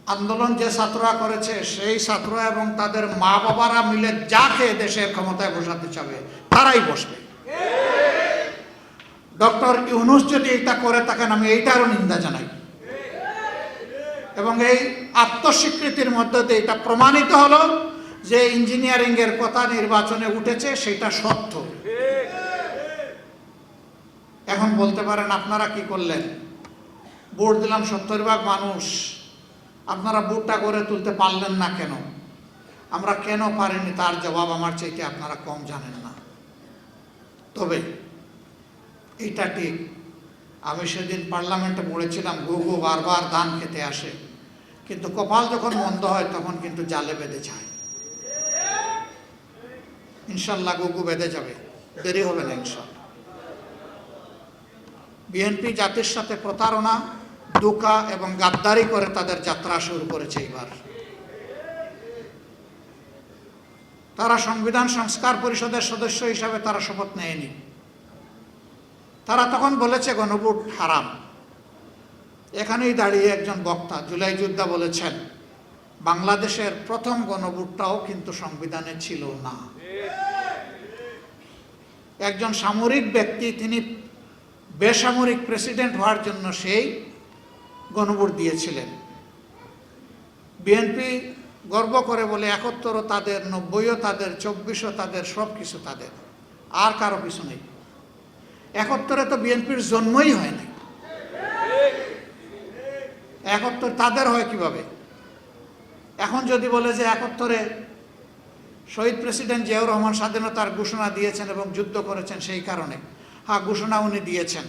আন্দোলন যে ছাত্ররা করেছে সেই ছাত্ররা এবং তাদের মা বাবারা মিলে যাকে দেশের ক্ষমতায় বসাতে চাবে তারাই বসবে। ডক্টর ইউনূস যদি এটা করে থাকেন আমি এইটারও নিন্দা জানাই, এবং এই আত্মস্বীকৃতির মধ্যে দিয়ে এটা প্রমাণিত হলো যে ইঞ্জিনিয়ারিং এর কথা নির্বাচনে উঠেছে সেটা সত্য। এখন বলতে পারেন আপনারা কি করলেন, ভোট দিলাম 70% মানুষ, আপনারা ভোটটা গড়ে তুলতে পারলেন না কেন? আমরা কেন পারিনি তার জবাব আমার চাইতে আপনারা কম জানেন না। তবে এটা ঠিক, আমি সেদিন পার্লামেন্টে বলেছিলাম গুগু বারবার ধান খেতে আসে, কিন্তু কপাল যখন মন্দ হয় তখন কিন্তু জালে বেঁধে যায়। ইনশাল্লাহ গুগু বেঁধে যাবে, দেরি হবে না ইনশাল্লাহ। বিএনপি জাতির সাথে প্রতারণা, ধোঁকা এবং গাদ্দারি করে তাদের যাত্রা শুরু করেছে। এবার তারা সংবিধান সংস্কার পরিষদের সদস্য হিসাবে তারা শপথ নেয়নি। তারা তখন বলেছে গণভোট হারাম। এখানেই দাঁড়িয়ে একজন বক্তা জুলাই যোদ্ধা বলেছেন বাংলাদেশের প্রথম গণভোটটাও কিন্তু সংবিধানে ছিল না। একজন সামরিক ব্যক্তি তিনি বেসামরিক প্রেসিডেন্ট হওয়ার জন্য সেই গণভোট দিয়েছিলেন। বিএনপি গর্ব করে বলে 71ও তাদের, 90ও তাদের, 24ও তাদের, সব কিছু তাদের, আর কারো কিছু নেই। 71-এ তো বিএনপির জন্মই হয় নাই, 71 তাদের হয় কিভাবে? এখন যদি বলে যে 71-এ শহীদ প্রেসিডেন্ট জিয়াউর রহমান স্বাধীনতার ঘোষণা দিয়েছেন এবং যুদ্ধ করেছেন, সেই কারণে হ্যাঁ ঘোষণা উনি দিয়েছেন,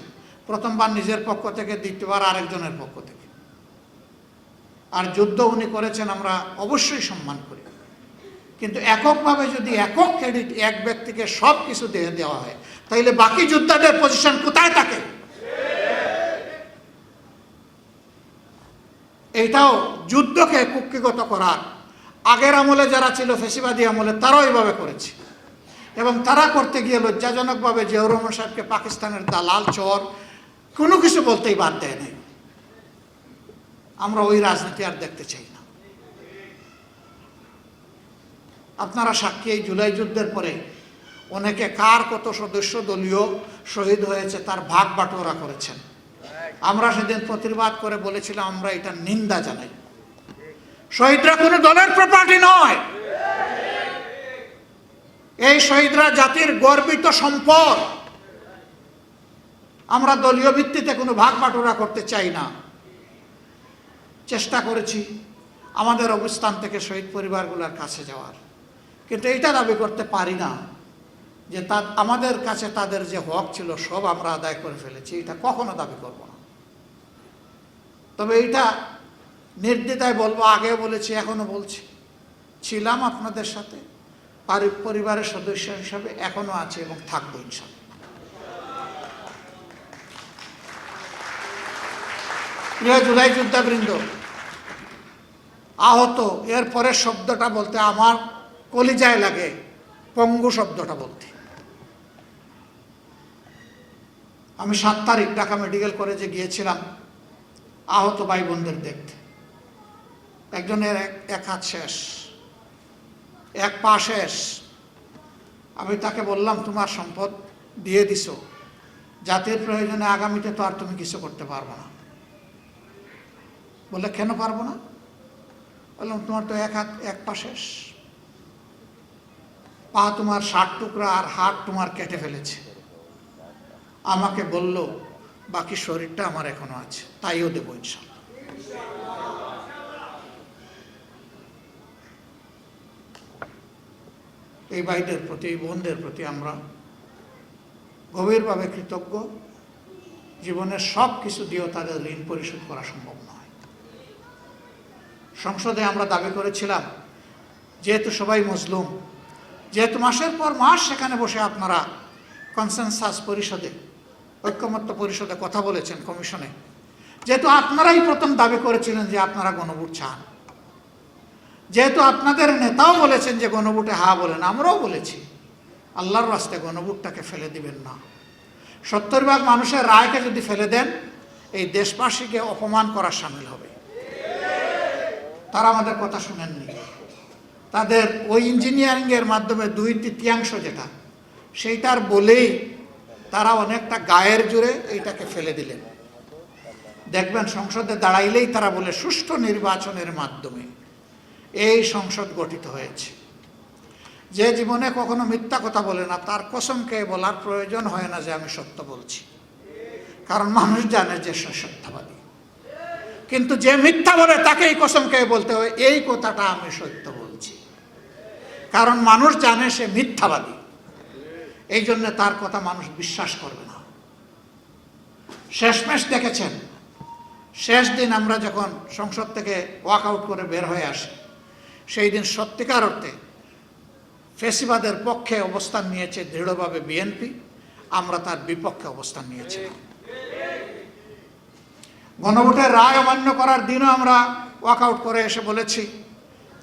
প্রথমবার নিজের পক্ষ থেকে, দ্বিতীয়বার আরেকজনের পক্ষ থেকে, আর যুদ্ধ উনি করেছেন আমরা অবশ্যই সম্মান করি। কিন্তু এককভাবে যদি একক ক্রেডিট এক ব্যক্তিকে সব কিছু দিয়ে দেওয়া হয় তাহলে বাকি যোদ্ধাদের পজিশন কোথায় থাকে? এইটাও যুদ্ধকে কুক্ষিগত করার, আগের আমলে যারা ছিল ফেসিবাদী আমলে তারাও এইভাবে করেছে, এবং তারা করতে গিয়ে লজ্জাজনকভাবে জিয়াউর রহমান সাহেবকে পাকিস্তানের দালাল, চোর কোনো কিছু বলতেই বাদ দেয় নাই। আমরা ওই রাজনীতি আর দেখতে চাই না। আপনারা সাক্ষী, এই জুলাই যুদ্ধের পরে অনেকে কার কত সদস্য দলীয় শহীদ হয়েছে তার ভাগ বাটোয়ারা করেছেন। আমরা সেদিন প্রতিবাদ করে বলেছিলাম আমরা এটা নিন্দা জানাই। শহীদরা কোনো দলের প্রপার্টি নয়, এই শহীদরা জাতির গর্বিত সম্পদ। আমরা দলীয় ভিত্তিতে কোনো ভাগ বাটোয়ারা করতে চাই না। চেষ্টা করেছি আমাদের অবস্থান থেকে শহীদ পরিবারগুলোর কাছে যাওয়ার, কিন্তু এইটা দাবি করতে পারি না যে আমাদের কাছে তাদের যে হক ছিল সব আমরা আদায় করে ফেলেছি, এটা কখনো দাবি করব না। তবে এইটা নির্দ্বিধায় বলবো, আগেও বলেছি এখনো বলছি, ছিলাম আপনাদের সাথে পরিবারের সদস্য হিসাবে, এখনো আছে এবং থাকবো ইনশাআল্লাহ। প্রিয় জুলাই যোদ্ধাবৃন্দ, আহত, এর পরের শব্দটা বলতে আমার কলিজায় লাগে, পঙ্গু শব্দটা বলতে। আমি 7 তারিখ ঢাকা মেডিকেল কলেজে গিয়েছিলাম আহত ভাই বোনদের দেখতে। একজনের এক হাত শেষ, এক পা শেষ। আমি তাকে বললাম তোমার সম্পদ দিয়ে দিছো, জাতির প্রয়োজনে আগামীতে তো আর তুমি কিছু করতে পারবো না। বলে কেন পারবো না? বললাম তোমার তো এক হাত এক পা শেষ, পা তোমার 60 টুকরা আর হাত তোমার কেটে ফেলেছে। আমাকে বলল বাকি শরীরটা আমার এখনো আছে, তাইও দেবো ইনশাআল্লাহ। এই ভাইদের প্রতি, এই বোনদের প্রতি আমরা গভীরভাবে কৃতজ্ঞ। জীবনের সব কিছু দিয়েও তাদের ঋণ পরিশোধ করা সম্ভব নয়। সংসদে আমরা দাবি করেছিলাম, যেহেতু সবাই মজলুম, যেহেতু মাসের পর মাস সেখানে বসে আপনারা কনসেনসাস পরিষদে, ঐক্যমত্য পরিষদে কথা বলেছেন, কমিশনে, যেহেতু আপনারাই প্রথম দাবি করেছিলেন যে আপনারা গণভোট চান, যেহেতু আপনাদের নেতাও বলেছেন যে গণভোটে হা বলেন, আমরাও বলেছি আল্লাহর রাস্তায় গণভোটটাকে ফেলে দিবেন না। 70% মানুষের রায়কে যদি ফেলে দেন এই দেশবাসীকে অপমান করার সামিল হবে। তারা আমাদের কথা শুনেননি। তাদের ওই ইঞ্জিনিয়ারিংয়ের মাধ্যমে 2/3 যেটা, সেইটার বলেই তারা অনেকটা গায়ের জোরে এইটাকে ফেলে দিলেন। দেখবেন সংসদে দাঁড়াইলেই তারা বলে সুষ্ঠু নির্বাচনের মাধ্যমে এই সংসদ গঠিত হয়েছে। যে জীবনে কখনো মিথ্যা কথা বলে না তার কসমকে বলার প্রয়োজন হয় না যে আমি সত্য বলছি, কারণ মানুষ জানে যে সে সত্যবাদী। কিন্তু যে মিথ্যা বলে তাকে এই কসমকে বলতে হয় এই কথাটা আমি সত্য বলছি, কারণ মানুষ জানে সে মিথ্যাবাদী। এই জন্য তার কথা মানুষ বিশ্বাস করবে না। শেষমেশ দেখেছেন, শেষ দিন আমরা যখন সংসদ থেকে ওয়াকআউট করে বের হয়ে আসি, সেই দিন সত্যিকার অর্থে ফ্যাসিবাদের পক্ষে অবস্থান নিয়েছে দৃঢ়ভাবে বিএনপি, আমরা তার বিপক্ষে অবস্থান নিয়েছিলাম। গণভোটের রায় অমান্য করার দিনও আমরা ওয়াকআউট করে এসে বলেছি,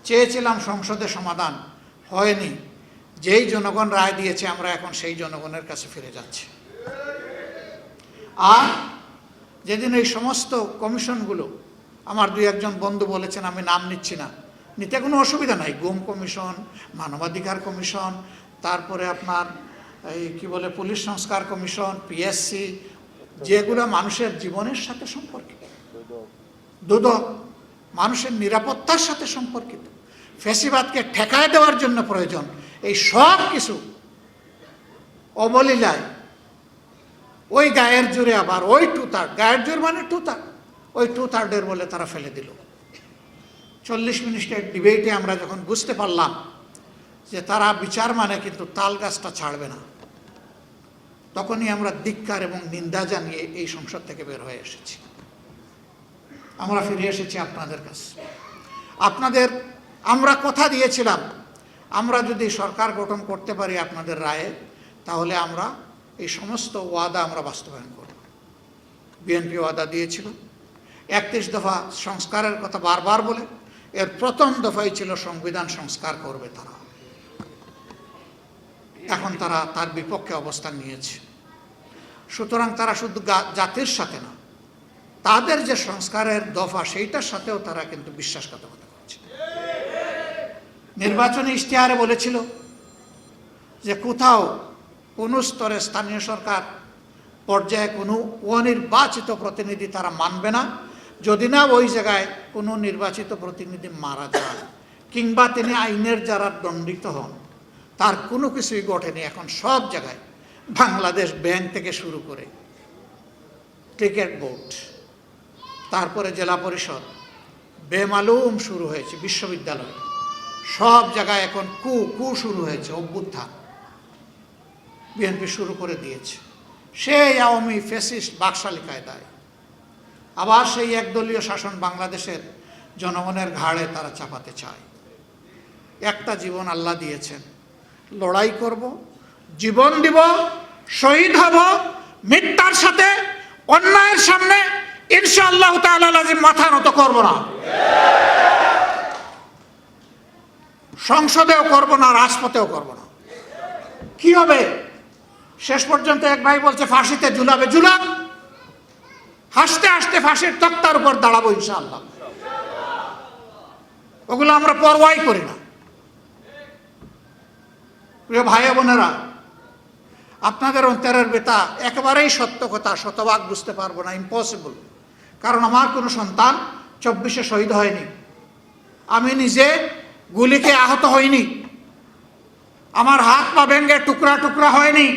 চেয়েছিলাম সংসদে সমাধান, হয়নি। যেই জনগণ রায় দিয়েছে আমরা এখন সেই জনগণের কাছে ফিরে যাচ্ছি। আর যেদিন এই সমস্ত কমিশনগুলো, আমার 2-1 বন্ধু বলেছেন, আমি নাম নিচ্ছি না, নিতে কোনো অসুবিধা নাই, গুম কমিশন, মানবাধিকার কমিশন, তারপরে আপনার এই কি বলে পুলিশ সংস্কার কমিশন, পিএসসি, যেগুলো মানুষের জীবনের সাথে সম্পর্কিত, দুদক মানুষের নিরাপত্তার সাথে সম্পর্কিত, ফ্যাসিবাদকে ঠেকায় দেওয়ার জন্য প্রয়োজন, এই সব কিছু অবলীলায় ওই গায়ের জোরে আবার ওই 2/3, গায়ের জোর মানে 2/3, ওই 2/3 বলে তারা ফেলে দিল। 40 মিনিটের ডিবেটে আমরা যখন বুঝতে পারলাম যে তারা বিচার মানে কিন্তু তাল গাছটা ছাড়বে না, তখনই আমরা ধিক্কার এবং নিন্দা জানিয়ে এই সংসদ থেকে বের হয়ে এসেছি। আমরা ফিরে এসেছি আপনাদের কাছে। আমরা কথা দিয়েছিলাম, আমরা যদি সরকার গঠন করতে পারি আপনাদের রায়ে, তাহলে আমরা এই সমস্ত ওয়াদা আমরা বাস্তবায়ন করব। বিএনপি ওয়াদা দিয়েছিল 31 দফা সংস্কারের কথা বারবার বলে, এর প্রথম দফাই ছিল সংবিধান সংস্কার করবে তারা। এখন তারা তার বিপক্ষে অবস্থান নিয়েছে। সুতরাং তারা শুধু জাতির সাথে না, তাদের যে সংস্কারের দফা সেইটার সাথেও তারা কিন্তু বিশ্বাসঘাতকতা করছে। নির্বাচনী ইশতেহারে বলেছিল যে কোথাও কোনো স্তরে স্থানীয় সরকার পর্যায়ে কোনো অনির্বাচিত প্রতিনিধি তারা মানবে না, যদি না ওই জায়গায় কোনো নির্বাচিত প্রতিনিধি মারা যান কিংবা তিনি আইনের যারা দণ্ডিত হন, তার কোনো কিছুই ঘটেনি। এখন সব জায়গায় বাংলাদেশ ব্যাংক থেকে শুরু করে ক্রিকেট বোর্ড, তারপরে জেলা পরিষদ, বেমালুম শুরু হয়েছে, বিশ্ববিদ্যালয়, সব জায়গায় এখন কু শুরু হয়েছে, অভ্যুত্থান বিএনপি শুরু করে দিয়েছে। সেই আওয়ামী ফ্যাসিস্ট বাকশালী কায়দায় আবার সেই একদলীয় শাসন বাংলাদেশের জনগণের ঘাড়ে তারা চাপাতে চায়। একটা জীবন আল্লাহ দিয়েছেন, লড়াই করব, জীবন দিব, শহীদ হব, মিথ্যার সাথে অন্যায়ের সামনে ইনশাআল্লাহ তাআলা লাজিম মাথা নত করব না, সংসদেও করব না, রাজপথেও করব না। কি হবে? শেষ পর্যন্ত এক ভাই বলছে ফাঁসিতে ঝুলাবে, ঝুলাক, হাসতে হাসতে ফাঁসির তক্তার উপর দাঁড়াবো ইনশাআল্লাহ। ওগুলো আমরা পরোয়াই করি না। প্রিয় ভাই বোনেরা, আপনাদের অন্তরের ব্যথা একেবারেই সত্য কথা, শতভাগ বুঝতে পারবো না, ইম্পসিবল। কারণ আমার কোনো সন্তান 24-এ শহীদ হয়নি, আমি নিজে গুলিতে আহত হইনি, আমার হাত পা ভেঙে টুকরা টুকরা হয়নি।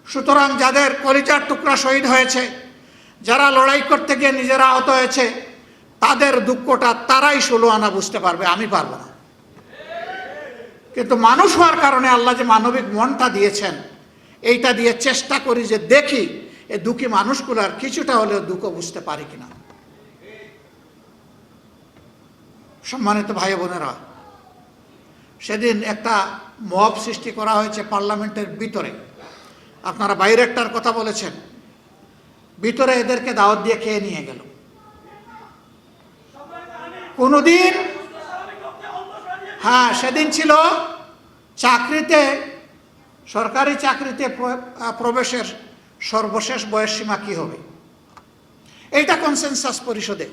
সুতরাং যাদের কলিজার টুকরা শহীদ হয়েছে, যারা লড়াই করতে গিয়ে নিজেরা আহত হয়েছে, তাদের দুঃখটা তারাই 16 আনা বুঝতে পারবে, আমি পারবো না। কিন্তু মানুষ হওয়ার কারণে আল্লাহ যে মানবিক মনটা দিয়েছেন, এইটা দিয়ে চেষ্টা করি যে দেখি এই দুঃখী মানুষগুলার কিছুটা হলেও দুঃখ বুঝতে পারি কিনা। সম্মানিত ভাই বোনেরা, সেদিন একটা মব সৃষ্টি করা হয়েছে পার্লামেন্টের ভিতরে। আপনারা বাইরে একটার কথা বলেছেন, ভিতরে এদেরকে দাওয়াত দিয়ে খেয়ে নিয়ে গেল। কোনদিন, হ্যাঁ, সেদিন ছিল চাকরিতে, সরকারি চাকরিতে প্রবেশের সর্বশেষ বয়সসীমা কি হবে, এইটা কনসেনসাস পরিষদে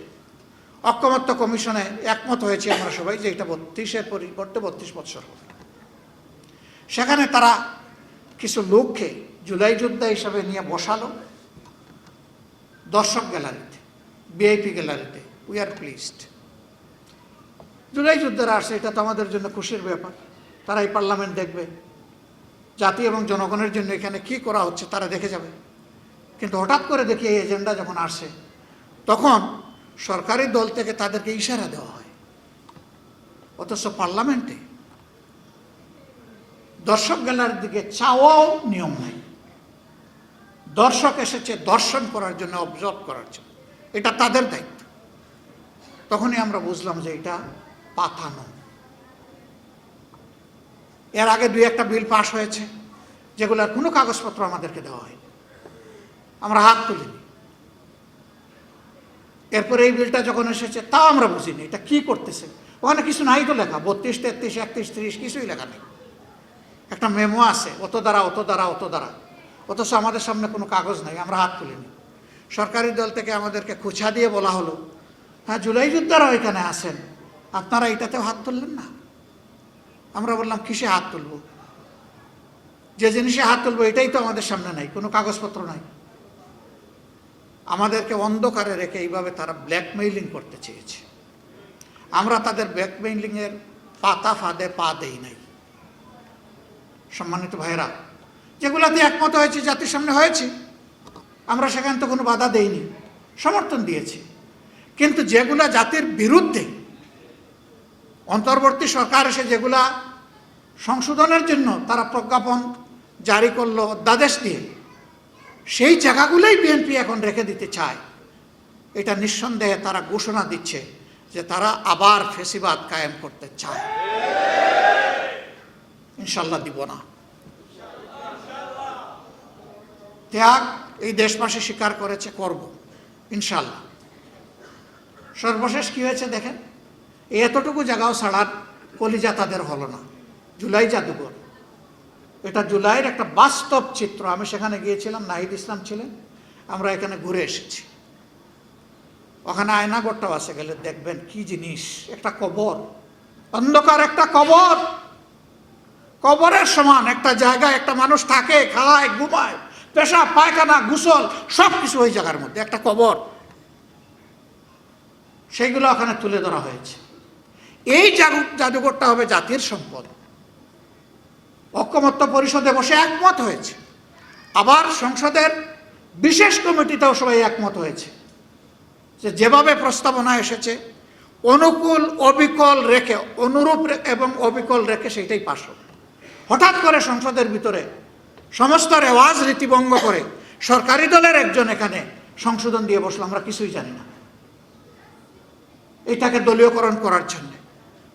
ঐকমত্য কমিশনে একমত হয়েছি আমরা সবাই যে এটা 32-এর পরিবর্তে 32 বছর হবে। সেখানে তারা কিছু লোককে জুলাই যোদ্ধা হিসাবে নিয়ে বসালো দর্শক গ্যালারিতে, ভিআইপি গ্যালারিতে। We are pleased. জুলাই যোদ্ধারা আসছে, এটা তো আমাদের জন্য খুশির ব্যাপার। তারা এই পার্লামেন্ট দেখবে, জাতি এবং জনগণের জন্য এখানে কি করা হচ্ছে তারা দেখে যাবে। কিন্তু হঠাৎ করে দেখি এই এজেন্ডা যখন আসে, তখন সরকারি দল থেকে তাদেরকে ইশারা দেওয়া হয়, অথচ পার্লামেন্টে দর্শক গ্যালারির দিকে চাওয়াও নিয়ম নাই। দর্শক এসেছে দর্শন করার জন্য, অবজার্ভ করার জন্য, এটা তাদের দায়িত্ব। তখনই আমরা বুঝলাম যে এটা পাতানো। এর আগে 2-1টা বিল পাশ হয়েছে যেগুলোর কোনো কাগজপত্র আমাদেরকে দেওয়া হয়নি, আমরা হাত তুলিনি। এরপরে এই বিলটা যখন এসেছে তাও আমরা বুঝিনি এটা কি করতেছে। ওখানে কিছু নাই তো লেখা, 32, 33, 31, 30 কিছুই লেখা নেই। একটা মেমো আছে, অত দ্বারা অত দ্বারা অত দ্বারা, অথচ আমাদের সামনে কোনো কাগজ নাই, আমরা হাত তুলিনি। সরকারি দল থেকে আমাদেরকে খোঁচা দিয়ে বলা হলো, হ্যাঁ জুলাই যোদ্ধারাও এখানে আছেন, আপনারা এটাতেও হাত তুললেন না। আমরা বললাম কিসে হাত তুলব? যে জিনিসে হাত তুলবো এটাই তো আমাদের সামনে নাই, কোনো কাগজপত্র নাই। আমাদেরকে অন্ধকারে রেখে এইভাবে তারা ব্ল্যাকমেইলিং করতে চেয়েছে। আমরা তাদের ব্ল্যাকমেইলিংয়ের পাতা ফাঁদে পা দেই নাই। সম্মানিত ভাইরা, যেগুলাতে একমত হয়েছে, জাতির সামনে হয়েছে, আমরা সেখানে তো কোনো বাধা দেইনি, সমর্থন দিয়েছি। কিন্তু যেগুলা জাতির বিরুদ্ধে, অন্তর্বর্তী সরকার এসে যেগুলা সংশোধনের জন্য তারা প্রজ্ঞাপন জারি করলো অধ্যাদেশ দিয়ে, সেই জায়গাগুলোই বিএনপি এখন রেখে দিতে চায়। এটা নিঃসন্দেহে তারা ঘোষণা দিচ্ছে যে তারা আবার ফেসিবাদ কায়েম করতে চায়। ইনশাল্লাহ দিব না। ত্যাগ এই দেশবাসী স্বীকার করেছে, করব ইনশাল্লাহ। সর্বশেষ কি হয়েছে দেখেন, এতটুকু জায়গাও ছাড়ার কলিজা তাদের হলো না। জুলাই জাদুঘর, এটা জুলাইয়ের একটা বাস্তব চিত্র। আমি সেখানে গিয়েছিলাম, নাহিদ ইসলাম ছিলেন, আমরা এখানে ঘুরে এসেছি। ওখানে আয়নাঘরটাও আছে, গেলে দেখবেন কি জিনিস, একটা কবর, অন্ধকার একটা কবর, কবরের সমান একটা জায়গায় একটা মানুষ থাকে, খায়, ঘুমায়, পেশাব পায়খানা গোসল সব কিছু ওই জায়গার মধ্যে, একটা কবর। সেইগুলো ওখানে তুলে ধরা হয়েছে। এই জাদুঘরটা হবে জাতির সম্পদ। ঐকমত্য পরিষদে বসে একমত হয়েছে, আবার সংসদের বিশেষ কমিটিতেও সবাই একমত হয়েছে যে যেভাবে প্রস্তাবনা এসেছে অনুকূল অবিকল রেখে, অনুরূপ এবং অবিকল রেখে সেইটাই পাশ হবে। হঠাৎ করে সংসদের ভিতরে সমস্ত রেওয়াজ রীতিভঙ্গ করে সরকারি দলের একজন এখানে সংশোধন দিয়ে বসলো, আমরা কিছুই জানি না। এটাকে দলীয়করণ করার জন্য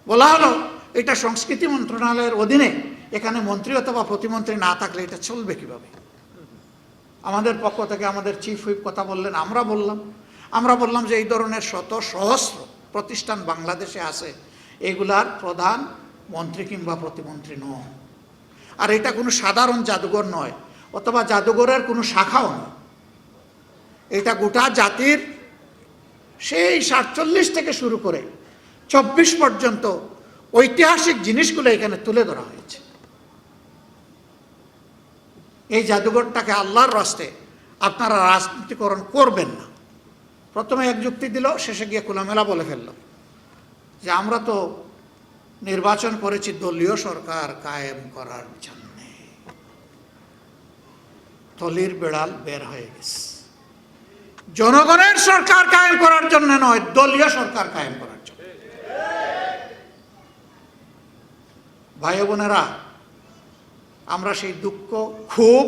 বলা হলো এটা সংস্কৃতি মন্ত্রণালয়ের অধীনে, এখানে মন্ত্রী অথবা প্রতিমন্ত্রী না থাকলে এটা চলবে কিভাবে? আমাদের পক্ষ থেকে আমাদের চিফ হুইপ কথা বললেন, আমরা বললাম যে এই ধরনের শত সহস্র প্রতিষ্ঠান বাংলাদেশে আছে, এগুলার প্রধান মন্ত্রী কিংবা প্রতিমন্ত্রী নয়। আর এটা কোনো সাধারণ জাদুঘর নয়, অথবা জাদুঘরের কোনো শাখাও নয়। এটা গোটা জাতির সেই 47 থেকে শুরু করে 24 পর্যন্ত ঐতিহাসিক জিনিসগুলো এখানে তুলে ধরা হয়েছে। এই জাদুঘরটাকে আল্লাহর রাস্তে আপনারা রাজনীতিকরণ করবেন না। প্রথমে এক যুক্তি দিল, শেষে গিয়ে খোলামেলা বলে ফেলল যে আমরা তো নির্বাচন করেছি দলীয় সরকার কায়েম করার জন্য। থলির বেড়াল বের হয়ে গেছে। জনগণের সরকার কায়েম করার জন্য নয়, দলীয় সরকার কায়েম করার জন্য। ভাই বোনেরা, আমরা সেই দুঃখ, ক্ষোভ,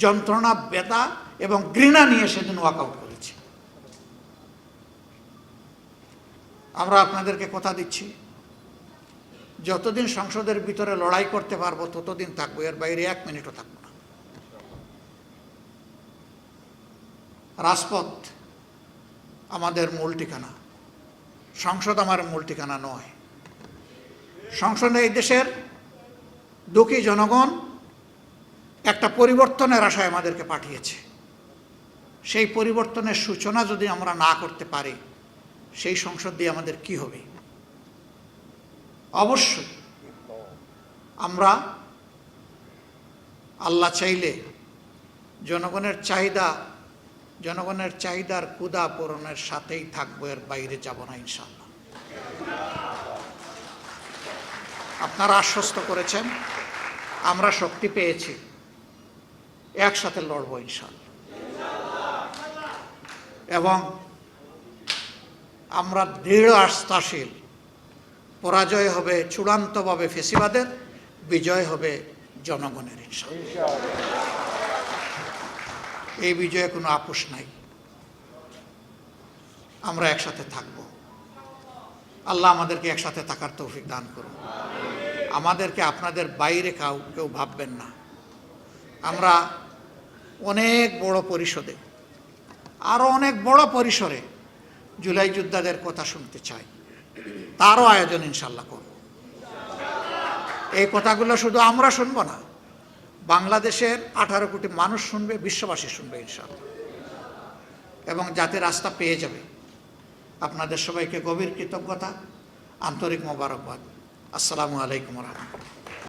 যন্ত্রণা, ব্যথা এবং ঘৃণা নিয়ে সেদিন ওয়াকআউট করেছি। আমরা আপনাদেরকে কথা দিচ্ছি, যতদিন সংসদের ভিতরে লড়াই করতে পারবো ততদিন থাকবো, এর বাইরে 1 মিনিটও থাকবো না। রাজপথ আমাদের মূল ঠিকানা, সংসদ আমার মূল ঠিকানা নয়। সংসদে এই দেশের দুঃখী জনগণ একটা পরিবর্তনের আশায় আমাদেরকে পাঠিয়েছে। সেই পরিবর্তনের সূচনা যদি আমরা না করতে পারি সেই সংসদ দিয়ে আমাদের কি হবে? অবশ্যই আমরা আল্লাহ চাইলে জনগণের চাহিদার ক্ষুধা পূরণের সাথেই থাকবো, এর বাইরে যাব না ইনশাআল্লাহ। আপনারা আশ্বস্ত করেছেন, আমরা শক্তি পেয়েছি, একসাথে লড়বো ইনশাআল্লাহ। এবং আমরা দৃঢ় আস্থাশীল, পরাজয় হবে চূড়ান্তভাবে ফেসিবাদের, বিজয় হবে জনগণের ইনশাআল্লাহ। এই বিজয়ে কোনো আপোষ নাই। আমরা একসাথে থাকব। আল্লাহ আমাদেরকে একসাথে থাকার তৌফিক দান করুন। আমাদেরকে আপনাদের বাইরে কেউ ভাববেন না। আমরা অনেক বড় পরিসরে, আরো অনেক বড় পরিসরে জুলাই যোদ্ধাদের কথা শুনতে চাই, তারও আয়োজন ইনশাল্লাহ করব। এই কথাগুলো শুধু আমরা শুনবো না, বাংলাদেশের 18 কোটি মানুষ শুনবে, বিশ্ববাসী শুনবে ইনশাআল্লাহ, এবং জাতির রাস্তা পেয়ে যাবে। আপনাদের সবাইকে গভীর কৃতজ্ঞতা, আন্তরিক মোবারকবাদ। আসসালামু আলাইকুম ওয়া রাহমাতুল্লাহ।